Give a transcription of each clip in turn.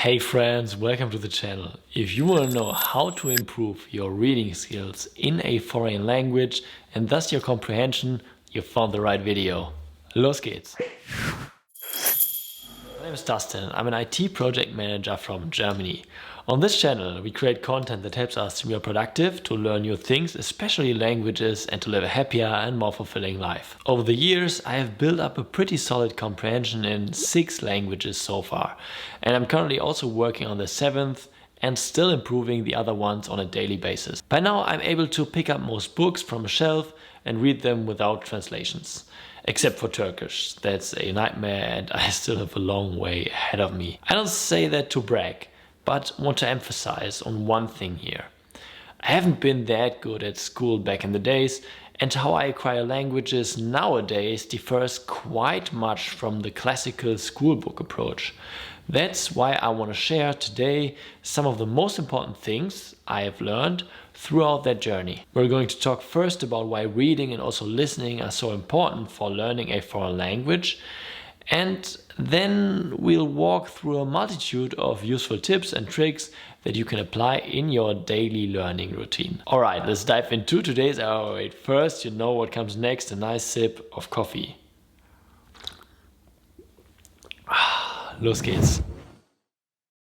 Hey friends, welcome to the channel. If you want to know how to improve your reading skills in a foreign language and thus your comprehension, you found the right video. Los geht's! My name is Dustin. I'm an IT project manager from Germany. On this channel, we create content that helps us to be more productive, to learn new things, especially languages, and to live a happier and more fulfilling life. Over the years, I have built up a pretty solid comprehension in 6 languages so far. And I'm currently also working on the 7th and still improving the other ones on a daily basis. By now, I'm able to pick up most books from a shelf and read them without translations. Except for Turkish. That's a nightmare and I still have a long way ahead of me. I don't say that to brag, but want to emphasize on one thing here. I haven't been that good at school back in the days, and how I acquire languages nowadays differs quite much from the classical schoolbook approach. That's why I want to share today some of the most important things I have learned throughout that journey. We're going to talk first about why reading and also listening are so important for learning a foreign language, and then we'll walk through a multitude of useful tips and tricks that you can apply in your daily learning routine. Alright, let's dive into today's hour. Wait, first, you know what comes next, a nice sip of coffee. Los geht's.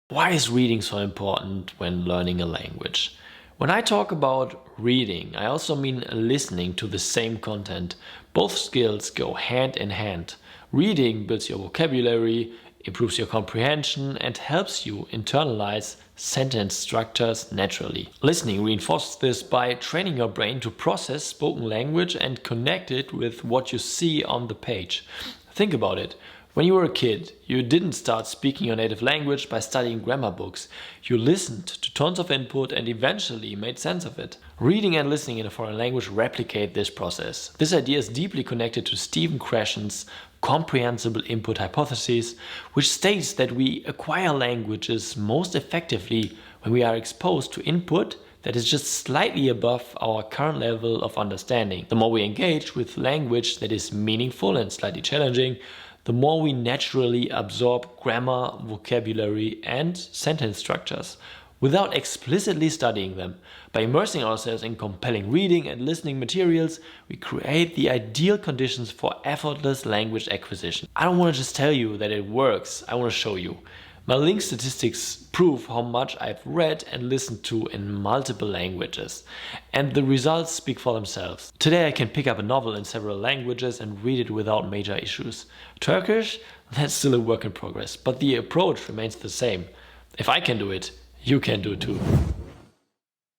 Why is reading so important when learning a language? When I talk about reading, I also mean listening to the same content. Both skills go hand in hand. Reading builds your vocabulary, improves your comprehension, and helps you internalize sentence structures naturally. Listening reinforces this by training your brain to process spoken language and connect it with what you see on the page. Think about it. When you were a kid, you didn't start speaking your native language by studying grammar books. You listened to tons of input and eventually made sense of it. Reading and listening in a foreign language replicate this process. This idea is deeply connected to Stephen Krashen's comprehensible input hypothesis, which states that we acquire languages most effectively when we are exposed to input that is just slightly above our current level of understanding. The more we engage with language that is meaningful and slightly challenging, the more we naturally absorb grammar, vocabulary, and sentence structures without explicitly studying them. By immersing ourselves in compelling reading and listening materials, we create the ideal conditions for effortless language acquisition. I don't want to just tell you that it works, I want to show you. My LingQ statistics prove how much I've read and listened to in multiple languages, and the results speak for themselves. Today I can pick up a novel in several languages and read it without major issues. Turkish? That's still a work in progress, but the approach remains the same. If I can do it, you can do it too.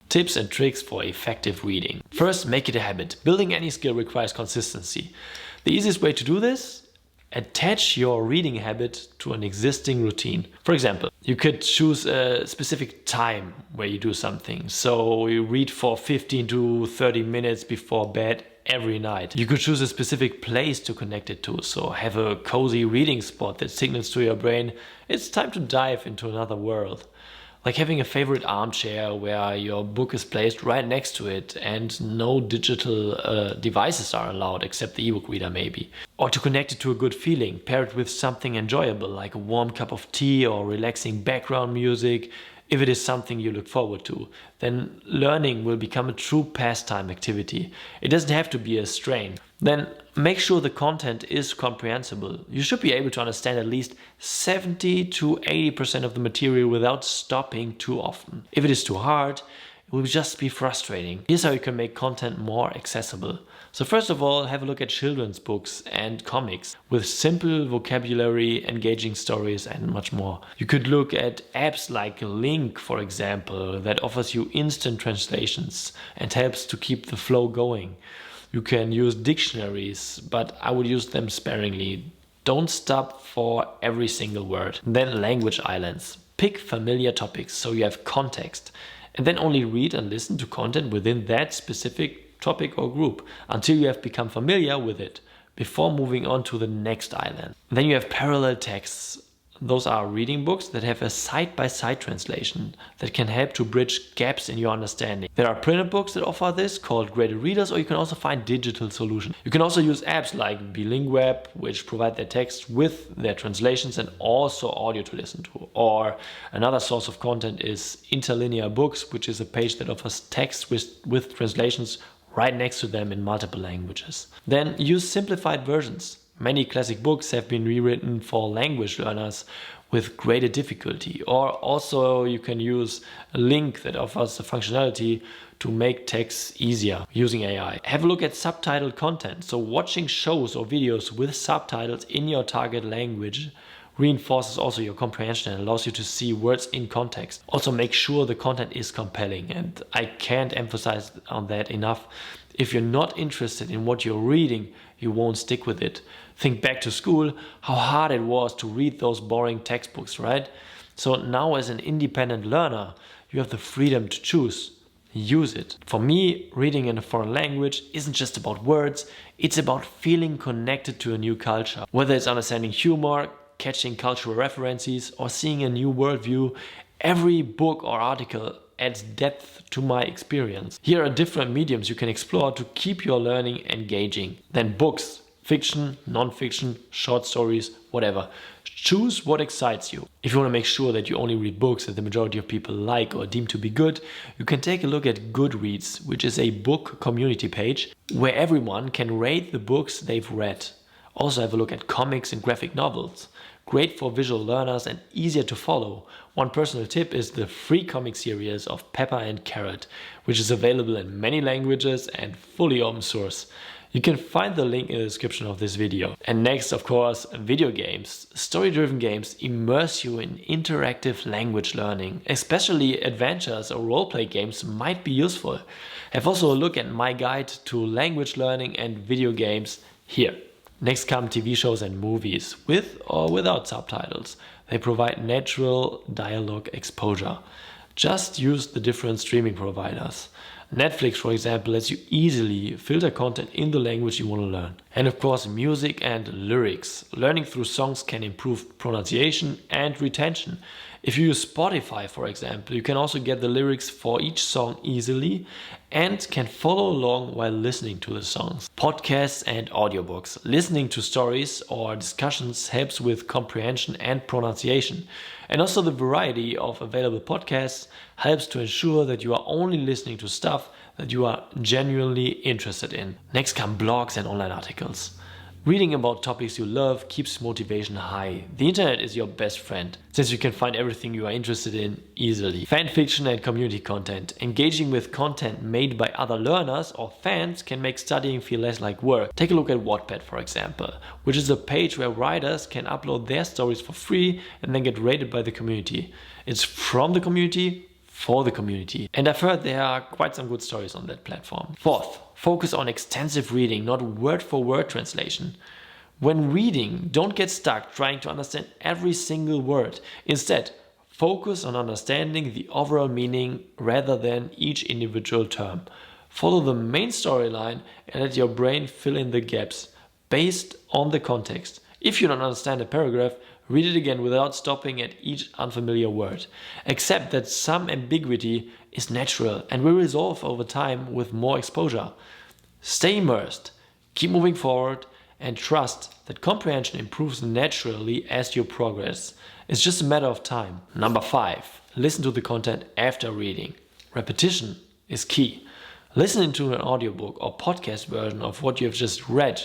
Tips and tricks for effective reading. First, make it a habit. Building any skill requires consistency. The easiest way to do this? Attach your reading habit to an existing routine. For example, you could choose a specific time where you do something. So you read for 15 to 30 minutes before bed every night. You could choose a specific place to connect it to. So have a cozy reading spot that signals to your brain it's time to dive into another world. Like having a favorite armchair where your book is placed right next to it and no digital devices are allowed except the ebook reader maybe. Or to connect it to a good feeling, pair it with something enjoyable like a warm cup of tea or relaxing background music. If it is something you look forward to, then learning will become a true pastime activity. It doesn't have to be a strain. Then make sure the content is comprehensible. You should be able to understand at least 70 to 80% of the material without stopping too often. If it is too hard, it will just be frustrating. Here's how you can make content more accessible. So first of all, have a look at children's books and comics with simple vocabulary, engaging stories, and much more. You could look at apps like LingQ, for example, that offers you instant translations and helps to keep the flow going. You can use dictionaries, but I would use them sparingly. Don't stop for every single word. Then language islands. Pick familiar topics so you have context. And then only read and listen to content within that specific topic or group until you have become familiar with it before moving on to the next island. Then you have parallel texts Those are reading books that have a side-by-side translation that can help to bridge gaps in your understanding. There are printed books that offer this, called graded readers, or you can also find digital solutions. You can also use apps like LingQ, which provide their text with their translations and also audio to listen to. Or another source of content is Interlinear Books, which is a page that offers text with translations right next to them in multiple languages. Then use simplified versions. Many classic books have been rewritten for language learners with greater difficulty. Or also you can use a link that offers the functionality to make text easier using AI. Have a look at subtitled content. So watching shows or videos with subtitles in your target language reinforces also your comprehension and allows you to see words in context. Also make sure the content is compelling, and I can't emphasize on that enough. If you're not interested in what you're reading, you won't stick with it. Think back to school, how hard it was to read those boring textbooks, right? So now as an independent learner, you have the freedom to choose. Use it. For me, reading in a foreign language isn't just about words, it's about feeling connected to a new culture. Whether it's understanding humor, catching cultural references, or seeing a new worldview, every book or article adds depth to my experience. Here are different mediums you can explore to keep your learning engaging. Then books, fiction, non-fiction, short stories, whatever. Choose what excites you. If you want to make sure that you only read books that the majority of people like or deem to be good, you can take a look at Goodreads, which is a book community page where everyone can rate the books they've read. Also have a look at comics and graphic novels. Great for visual learners and easier to follow. One personal tip is the free comic series of Pepper and Carrot, which is available in many languages and fully open source. You can find the link in the description of this video. And next, of course, video games. Story-driven games immerse you in interactive language learning. Especially adventures or roleplay games might be useful. Have also a look at my guide to language learning and video games here. Next come TV shows and movies, with or without subtitles. They provide natural dialogue exposure. Just use the different streaming providers. Netflix, for example, lets you easily filter content in the language you want to learn. And of course, music and lyrics. Learning through songs can improve pronunciation and retention. If you use Spotify, for example, you can also get the lyrics for each song easily and can follow along while listening to the songs. Podcasts and audiobooks. Listening to stories or discussions helps with comprehension and pronunciation. And also the variety of available podcasts helps to ensure that you are only listening to stuff that you are genuinely interested in. Next come blogs and online articles. Reading about topics you love keeps motivation high. The internet is your best friend, since you can find everything you are interested in easily. Fan fiction and community content. Engaging with content made by other learners or fans can make studying feel less like work. Take a look at Wattpad, for example, which is a page where writers can upload their stories for free and then get rated by the community. It's from the community, for the community. And I've heard there are quite some good stories on that platform. Fourth, focus on extensive reading, not word-for-word translation. When reading, don't get stuck trying to understand every single word. Instead, focus on understanding the overall meaning rather than each individual term. Follow the main storyline and let your brain fill in the gaps based on the context. If you don't understand a paragraph, read it again without stopping at each unfamiliar word. Accept that some ambiguity is natural and will resolve over time with more exposure. Stay immersed, keep moving forward, and trust that comprehension improves naturally as you progress. It's just a matter of time. Number 5, listen to the content after reading. Repetition is key. Listening to an audiobook or podcast version of what you have just read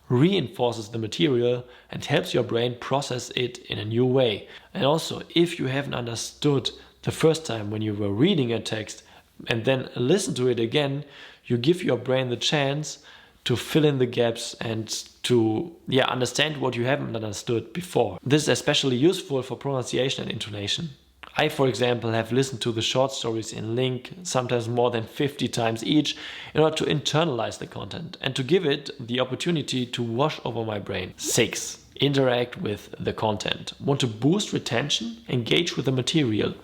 reinforces the material and helps your brain process it in a new way. And also, if you haven't understood the first time when you were reading a text and then listen to it again, you give your brain the chance to fill in the gaps and to understand what you haven't understood before. This is especially useful for pronunciation and intonation. I, for example, have listened to the short stories in LingQ sometimes more than 50 times each in order to internalize the content and to give it the opportunity to wash over my brain. 6. Interact with the content. Want to boost retention? Engage with the material.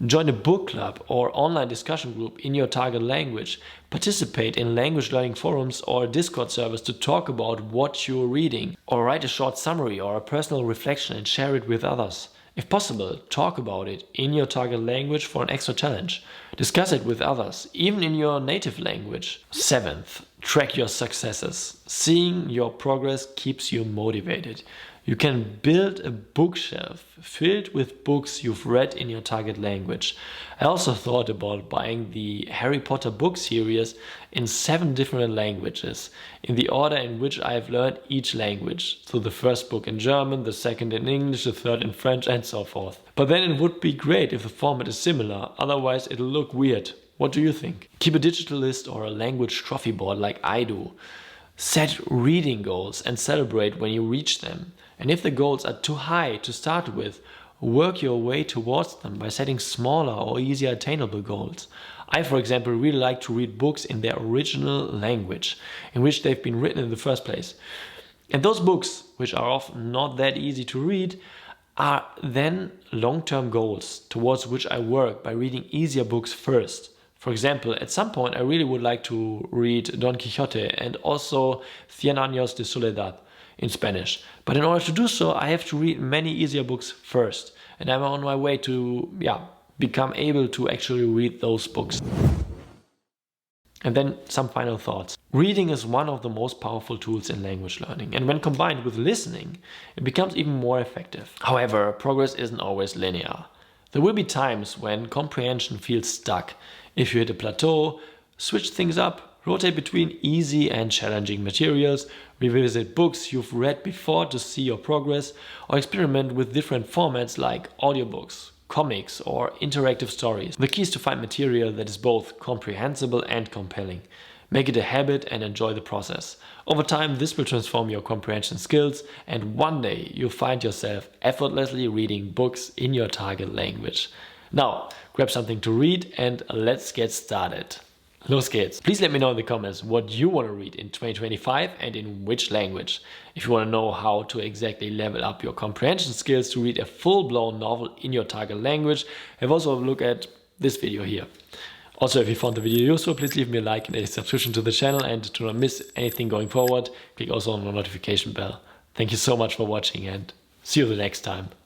Join a book club or online discussion group in your target language. Participate in language learning forums or Discord servers to talk about what you're reading. Or write a short summary or a personal reflection and share it with others. If possible, talk about it in your target language for an extra challenge. Discuss it with others, even in your native language. 7th, track your successes. Seeing your progress keeps you motivated. You can build a bookshelf filled with books you've read in your target language. I also thought about buying the Harry Potter book series in 7 different languages, in the order in which I have learned each language. So the first book in German, the second in English, the third in French, and so forth. But then it would be great if the format is similar, otherwise it'll look weird. What do you think? Keep a digital list or a language trophy board like I do. Set reading goals and celebrate when you reach them. And if the goals are too high to start with, work your way towards them by setting smaller or easier attainable goals. I, for example, really like to read books in their original language, in which they've been written in the first place. And those books, which are often not that easy to read, are then long-term goals towards which I work by reading easier books first. For example, at some point I really would like to read Don Quixote and also Cien Años de Soledad in Spanish. But in order to do so, I have to read many easier books first. And I'm on my way to become able to actually read those books. And then some final thoughts. Reading is one of the most powerful tools in language learning. And when combined with listening, it becomes even more effective. However, progress isn't always linear. There will be times when comprehension feels stuck. If you hit a plateau, switch things up. Rotate between easy and challenging materials, revisit books you've read before to see your progress, or experiment with different formats like audiobooks, comics, or interactive stories. The key is to find material that is both comprehensible and compelling. Make it a habit and enjoy the process. Over time, this will transform your comprehension skills, and one day you'll find yourself effortlessly reading books in your target language. Now, grab something to read and let's get started. Los geht's. Please let me know in the comments what you want to read in 2025 and in which language. If you want to know how to exactly level up your comprehension skills to read a full-blown novel in your target language, have also a look at this video here. Also, if you found the video useful, please leave me a like and a subscription to the channel, and to not miss anything going forward, click also on the notification bell. Thank you so much for watching and see you the next time.